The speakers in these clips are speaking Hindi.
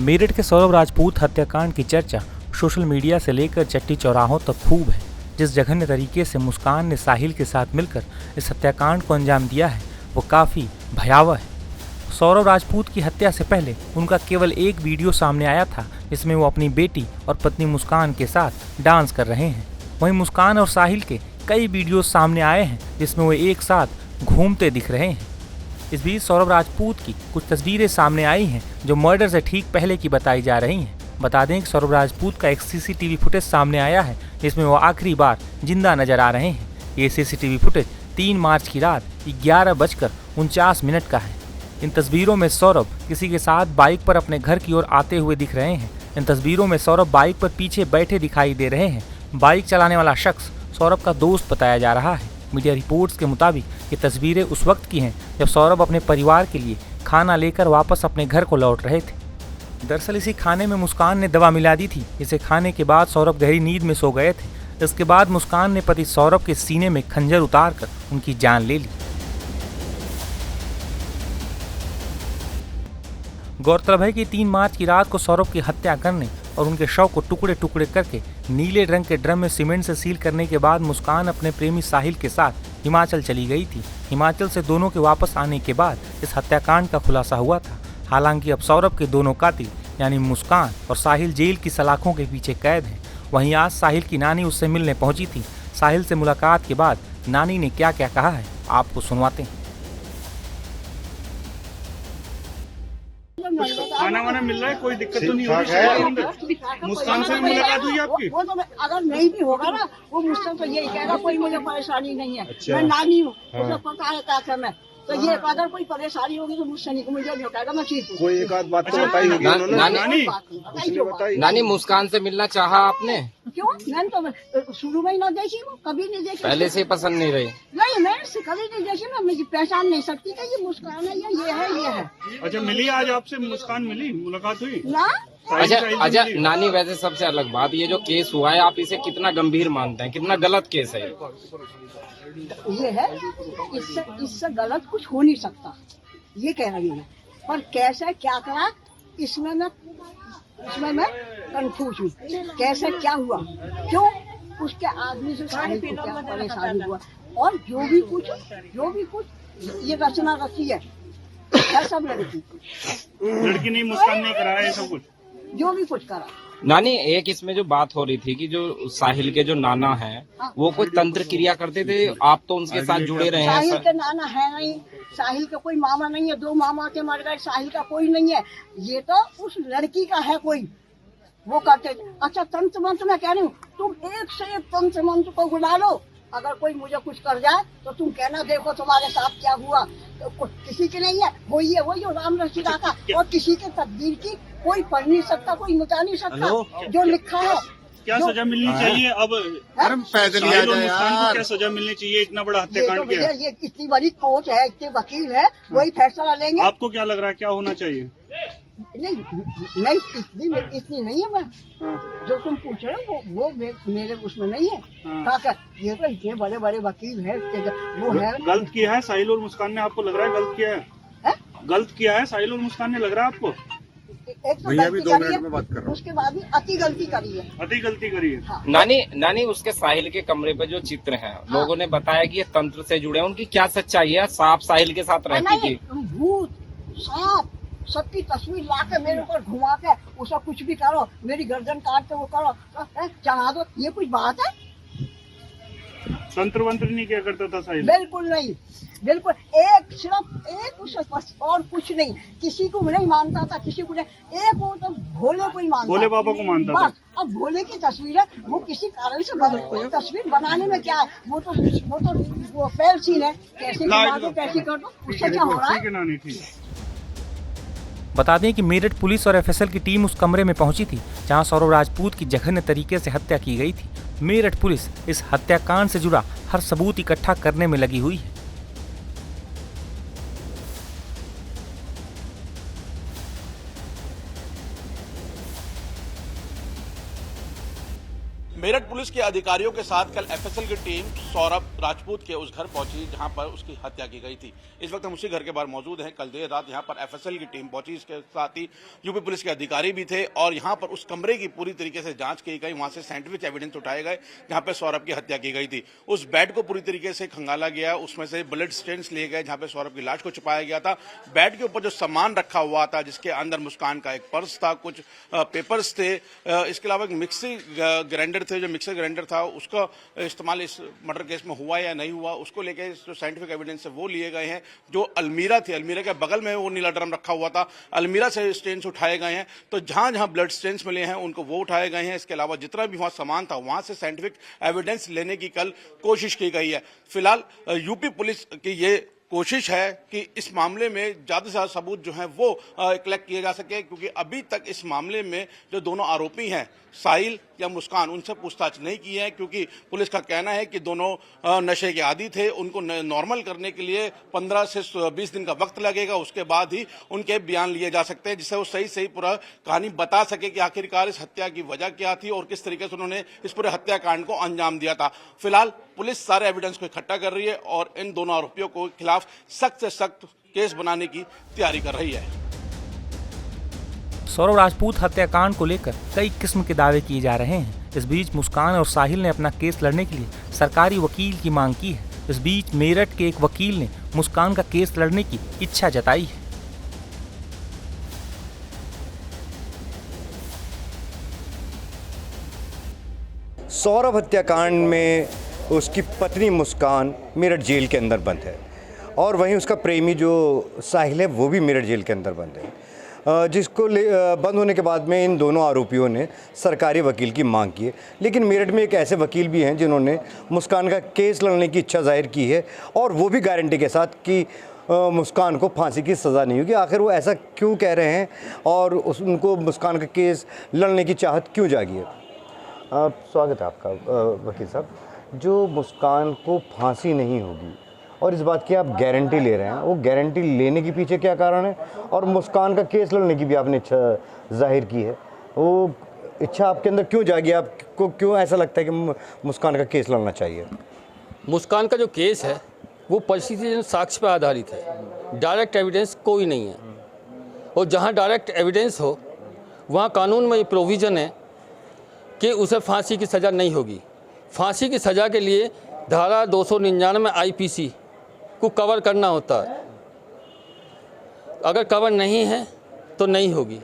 मेरठ के सौरभ राजपूत हत्याकांड की चर्चा सोशल मीडिया से लेकर चट्टी चौराहों तक खूब है। जिस जघन्य तरीके से मुस्कान ने साहिल के साथ मिलकर इस हत्याकांड को अंजाम दिया है वो काफ़ी भयावह है। सौरभ राजपूत की हत्या से पहले उनका केवल एक वीडियो सामने आया था जिसमें वो अपनी बेटी और पत्नी मुस्कान के साथ डांस कर रहे हैं। वहीं मुस्कान और साहिल के कई वीडियो सामने आए हैं जिसमें वो एक साथ घूमते दिख रहे हैं। इस बीच सौरभ राजपूत की कुछ तस्वीरें सामने आई हैं जो मर्डर से ठीक पहले की बताई जा रही हैं। बता दें कि सौरभ राजपूत का एक सीसीटीवी फुटेज सामने आया है जिसमें वो आखिरी बार जिंदा नजर आ रहे हैं। ये सीसीटीवी फुटेज 3 मार्च की रात 11:49 का है। इन तस्वीरों में सौरभ किसी के साथ बाइक पर अपने घर की ओर आते हुए दिख रहे हैं। इन तस्वीरों में सौरभ बाइक पर पीछे बैठे दिखाई दे रहे हैं। बाइक चलाने वाला शख्स सौरभ का दोस्त बताया जा रहा है। मीडिया रिपोर्ट्स के मुताबिक ये तस्वीरें उस वक्त की हैं जब सौरभ अपने परिवार के लिए खाना लेकर वापस अपने घर को लौट रहे थे। दरअसल इसी खाने में मुस्कान ने दवा मिला दी थी। इसे खाने के बाद सौरभ गहरी नींद में सो गए थे। इसके बाद मुस्कान ने पति सौरभ के सीने में खंजर उतारकर उनकी जान ले ली। गौरतलब है कि 3 मार्च की रात को सौरभ की हत्या करने और उनके शव को टुकड़े टुकड़े करके नीले रंग के ड्रम में सीमेंट से सील करने के बाद मुस्कान अपने प्रेमी साहिल के साथ हिमाचल चली गई थी। हिमाचल से दोनों के वापस आने के बाद इस हत्याकांड का खुलासा हुआ था। हालांकि अब सौरभ के दोनों कातिल यानी मुस्कान और साहिल जेल की सलाखों के पीछे कैद हैं। वहीं आज साहिल की नानी उससे मिलने पहुंची थी। साहिल से मुलाकात के बाद नानी ने क्या क्या कहा है आपको सुनवाते हैं। खाना वाना मिल रहा है, कोई दिक्कत तो नहीं हो रही? मुस्कान से भी मुलाकात हुई आपकी? वो तो अगर नहीं भी होगा ना, वो मुझसे तो यही कहेगा कोई मुझे परेशानी नहीं है। अच्छा। मैं नानी हूँ, उसे पता है क्या करना है। तो ये अगर कोई परेशानी होगी तो मुझसे नहीं, मुझे नहीं कहेगा मैं ठीक हूँ। कोई एक आध बात तो बताई होगी उन्होंने। नानी मुस्कान से मिलना चाहा आपने? क्यों? मैंने तो शुरू में ही ना देखी हूँ, कभी नहीं देखी। पहले से पसंद नहीं रही? नहीं, मैं कभी नहीं देखी ना, मुझे पहचान नहीं सकती कि ये मुस्कान है या ये है ये है। अच्छा, मिली आज आपसे मुस्कान, मिली, मुलाकात हुई ना? अच्छा नानी, वैसे सबसे अलग बात, ये जो केस हुआ है आप इसे कितना गंभीर मानते हैं, कितना गलत केस है? ये है, इससे गलत कुछ हो नहीं सकता, ये कह रही है। पर कैसे क्या करा इसमें मैं कंफ्यूज हूँ। कैसे क्या हुआ, क्यों उसके आदमी से साहिल को क्या परेशानी हुआ, और जो भी कुछ ये रचना रची है सब लड़की नहीं, मुस्कान नहीं करा है सब कुछ, जो भी कुछ करा। नानी, एक इसमें जो बात हो रही थी कि जो साहिल के जो नाना हैं वो कोई तंत्र क्रिया करते थे, आप तो उनके साथ जुड़े रहे हैं। साहिल के नाना है नहीं, साहिल का कोई मामा नहीं है, 2 मामा के मर गए, साहिल का कोई नहीं है। ये तो उस लड़की का है कोई, वो करते थे। अच्छा, तंत्र मंत्र मैं कह रही हूँ, तुम एक से एक तंत्र मंत्र को बुला लो, अगर कोई मुझे कुछ कर जाए तो तुम कहना देखो तुम्हारे साथ क्या हुआ। तो किसी की नहीं है, वही है वही राम रसीदा का, और किसी के तकदीर की कोई पढ़ नहीं सकता, कोई मिटा नहीं सकता। जो लिखा है क्या सजा मिलनी चाहिए अब? साहिल और मुस्कान को क्या सजा मिलनी चाहिए? इतना बड़ा हत्याकांड किया। ये इतनी बड़ी कोर्ट है, इतने वकील है, वही फैसला लेंगे। आपको क्या लग रहा है क्या होना चाहिए? नहीं इतनी नहीं है। मैं जो तुम पूछ रहे हो वो मेरे उसमें नहीं है। ये तो इतने बड़े बड़े वकील है, वो है। गलत किया है साहिल और मुस्कान ने, आपको लग रहा है गलत किया है? गलत किया है साहिल और मुस्कान ने, लग रहा है आपको? एक तो गलती करी है, उसके बाद भी अति गलती करी है। अति गलती करी है। हाँ। नानी उसके साहिल के कमरे पे जो चित्र हैं, लोगों ने बताया कि ये तंत्र से जुड़े हैं, उनकी क्या सच्चाई है? सांप साहिल के साथ रहती थी? भूत सांप सबकी तस्वीर ला के मेरे ऊपर घुमा के उसका कुछ भी करो, मेरी गर्दन काट के वो करो, चढ़ा दो, ये कुछ बात है? तंत्र वंत्र नहीं किया करता था साहिल? बिल्कुल नहीं, बिल्कुल सिर्फ एक उसे बस, और कुछ नहीं। किसी को नहीं मानता था, किसी को नहीं, एक वो तो भोले को ही मानता, भोले बाबा को मानता था। अब भोले की तस्वीर है, वो किसी कारण से बदल, तस्वीर बनाने में क्या है, वो तो फेल सीन है, कैसे बना दो कैसे कर दो, उससे क्या हो रहा है। बता दें कि मेरठ पुलिस और एफएसएल की टीम उस कमरे में पहुंची थी जहां सौरभ राजपूत की जघन्य तरीके से हत्या की गई थी। मेरठ पुलिस इस हत्याकांड से जुड़ा हर सबूत इकट्ठा करने में लगी हुई है। मेरठ पुलिस के अधिकारियों के साथ कल एफएसएल की टीम सौरभ राजपूत के उस घर पहुंची जहां पर उसकी हत्या की गई थी। इस वक्त हम उसी घर के बाहर मौजूद हैं। कल देर रात यहां पर एफएसएल की टीम पहुंची, इसके साथ ही यूपी पुलिस के अधिकारी भी थे और यहां पर उस कमरे की पूरी तरीके से जांच की गई। वहां से साइंटिफिक एविडेंस उठाए गए जहां पर सौरभ की हत्या की गई थी। उस बेड को पूरी तरीके से खंगाला गया, उसमें से ब्लड स्टेन्स लिए गए जहां पर सौरभ की लाश को छुपाया गया था। बेड के ऊपर जो सामान रखा हुआ था, जिसके अंदर मुस्कान का एक पर्स था, कुछ पेपर्स थे, इसके अलावा एक मिक्सी ग्राइंडर थे, जो मिक्सर ग्राइंडर था उसका इस्तेमाल इस मर्डर केस में हुआ या नहीं हुआ, उसको लेकर जो साइंटिफिक एविडेंस है वो लिए गए हैं। जो अलमीरा थी, अलमीरा के बगल में वो नीला ड्रम रखा हुआ था, अलमीरा से स्टेन्स उठाए गए हैं। तो जहां जहां ब्लड स्टेन्स मिले हैं उनको वो उठाए गए हैं। इसके अलावा जितना भी वहां सामान था वहां से साइंटिफिक एविडेंस लेने की कल कोशिश की गई है। फिलहाल यूपी पुलिस की ये कोशिश है कि इस मामले में ज्यादा से ज्यादा सबूत जो हैं वो कलेक्ट किए जा सके, क्योंकि अभी तक इस मामले में जो दोनों आरोपी हैं, साहिल या मुस्कान, उनसे पूछताछ नहीं की है, क्योंकि पुलिस का कहना है कि दोनों नशे के आदी थे। उनको नॉर्मल करने के लिए 15 से 20 दिन का वक्त लगेगा, उसके बाद ही उनके बयान लिए जा सकते हैं, जिससे वो सही पूरा कहानी बता सके कि आखिरकार इस हत्या की वजह क्या थी और किस तरीके से उन्होंने इस पूरे हत्याकांड को अंजाम दिया था। फिलहाल पुलिस सारे एविडेंस को इकट्ठा कर रही है और इन दोनों आरोपियों को खिलाफ सख्त से सख्त केस बनाने की तैयारी कर रही है। सौरभ राजपूत हत्याकांड को लेकर कई किस्म के दावे किए जा रहे हैं। इस बीच मुस्कान और साहिल ने अपना केस लड़ने के लिए सरकारी वकील की मांग की है। इस बीच मेरठ के एक वकील ने मुस्कान का केस लड़ने की इच्छा जताई है। सौरभ हत्याकांड में उसकी पत्नी मुस्कान मेरठ जेल के अंदर बंद है और वहीं उसका प्रेमी जो साहिल है वो भी मेरठ जेल के अंदर बंद है, जिसको बंद होने के बाद में इन दोनों आरोपियों ने सरकारी वकील की मांग की है। लेकिन मेरठ में एक ऐसे वकील भी हैं जिन्होंने मुस्कान का केस लड़ने की इच्छा जाहिर की है और वो भी गारंटी के साथ कि मुस्कान को फांसी की सज़ा नहीं होगी। आखिर वो ऐसा क्यों कह रहे हैं और उनको मुस्कान का केस लड़ने की चाहत क्यों जागी है? स्वागत है आपका वकील साहब। जो मुस्कान को फांसी नहीं होगी और इस बात की आप गारंटी ले रहे हैं, वो गारंटी लेने के पीछे क्या कारण है? और मुस्कान का केस लड़ने की भी आपने इच्छा जाहिर की है, वो इच्छा आपके अंदर क्यों जागी? आपको क्यों ऐसा लगता है कि मुस्कान का केस लड़ना चाहिए? मुस्कान का जो केस है वो परिस्थिति साक्ष्य पर आधारित है, डायरेक्ट एविडेंस कोई नहीं है। और जहाँ डायरेक्ट एविडेंस हो वहाँ कानून में ये प्रोविज़न है कि उसे फांसी की सज़ा नहीं होगी। फांसी की सज़ा के लिए धारा 299 आईपीसी को कवर करना होता है, अगर कवर नहीं है तो नहीं होगी।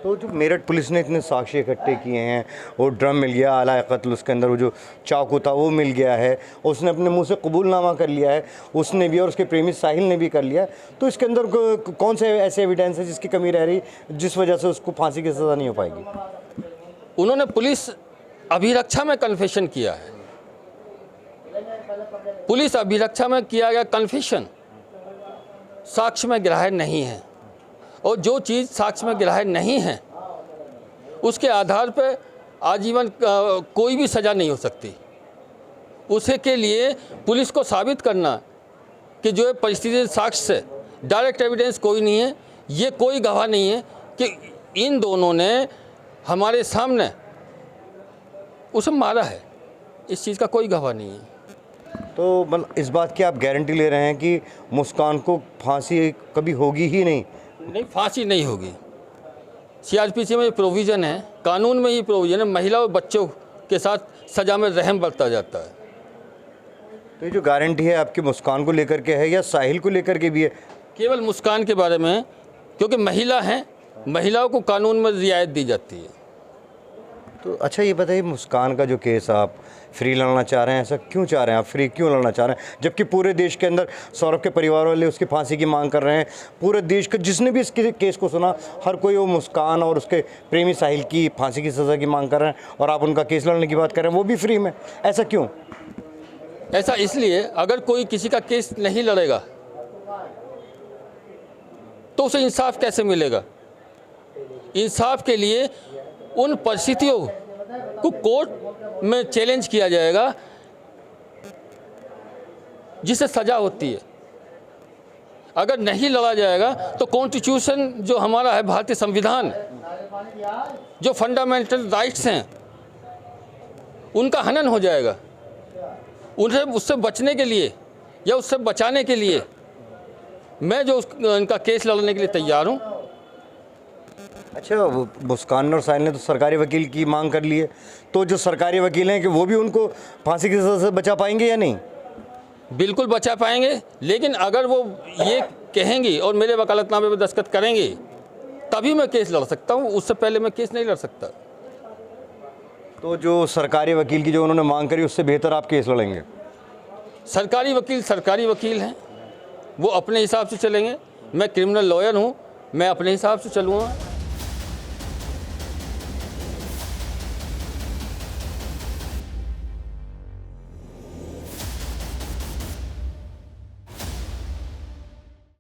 तो जो मेरठ पुलिस ने इतने साक्ष्य इकट्ठे किए हैं, वो ड्रम मिल गया, आला कत्ल, उसके अंदर वो जो चाकू था वो मिल गया है, उसने अपने मुंह से कबूलनामा कर लिया है, उसने भी और उसके प्रेमी साहिल ने भी कर लिया है। तो इसके अंदर कौन से ऐसे एविडेंस है जिसकी कमी रह रही, जिस वजह से उसको फांसी की सज़ा नहीं हो पाएगी? उन्होंने पुलिस अभिरक्षा में कन्फेशन किया है। पुलिस अभिरक्षा में किया गया कन्फेशन साक्ष्य में ग्राह्य नहीं है, और जो चीज़ साक्ष्य में ग्राह्य नहीं है उसके आधार पर आजीवन कोई भी सज़ा नहीं हो सकती। उसे के लिए पुलिस को साबित करना कि जो परिस्थिति साक्ष्य से डायरेक्ट एविडेंस कोई नहीं है, ये कोई गवाह नहीं है कि इन दोनों ने हमारे सामने उसे मारा है, इस चीज़ का कोई गवाह नहीं है। तो मतलब इस बात की आप गारंटी ले रहे हैं कि मुस्कान को फांसी कभी होगी ही नहीं? नहीं, फांसी नहीं होगी। सीआरपीसी में प्रोविज़न है, कानून में ही प्रोविज़न है, महिला और बच्चों के साथ सज़ा में रहम बरता जाता है। तो ये जो गारंटी है आपकी मुस्कान को लेकर के है या साहिल को लेकर के भी है? केवल मुस्कान के बारे में, क्योंकि महिला हैं, महिलाओं को कानून में रियायत दी जाती है। तो अच्छा ये बताइए, मुस्कान का जो केस आप फ्री लड़ना चाह रहे हैं, ऐसा क्यों चाह रहे हैं? आप फ्री क्यों लड़ना चाह रहे हैं जबकि पूरे देश के अंदर सौरभ के परिवार वाले उसकी फांसी की मांग कर रहे हैं? पूरे देश का जिसने भी इसके केस को सुना, हर कोई वो मुस्कान और उसके प्रेमी साहिल की फांसी की सज़ा की मांग कर रहे हैं और आप उनका केस लड़ने की बात कर रहे हैं, वो भी फ्री में। ऐसा क्यों? ऐसा इसलिए, अगर कोई किसी का केस नहीं लड़ेगा तो उसे इंसाफ कैसे मिलेगा? इंसाफ के लिए उन परिस्थितियों को कोर्ट में चैलेंज किया जाएगा जिससे सज़ा होती है। अगर नहीं लड़ा जाएगा तो कॉन्स्टिट्यूशन जो हमारा है, भारतीय संविधान, जो फंडामेंटल राइट्स हैं, उनका हनन हो जाएगा। उन्हें उससे बचने के लिए या उससे बचाने के लिए मैं जो इनका केस लड़ने के लिए तैयार हूँ। अच्छा, मुस्कान और साहिल ने तो सरकारी वकील की मांग कर ली है, तो जो सरकारी वकील हैं कि वो भी उनको फांसी की सज़ा से बचा पाएंगे या नहीं? बिल्कुल बचा पाएंगे, लेकिन अगर वो ये कहेंगी और मेरे वकालतनामे पर दस्तखत करेंगे तभी मैं केस लड़ सकता हूँ, उससे पहले मैं केस नहीं लड़ सकता। तो जो सरकारी वकील की जो उन्होंने मांग करी उससे बेहतर आप केस लड़ेंगे? सरकारी वकील हैं, वो अपने हिसाब से चलेंगे। मैं क्रिमिनल लॉयर हूँ, मैं अपने हिसाब से चलूँगा।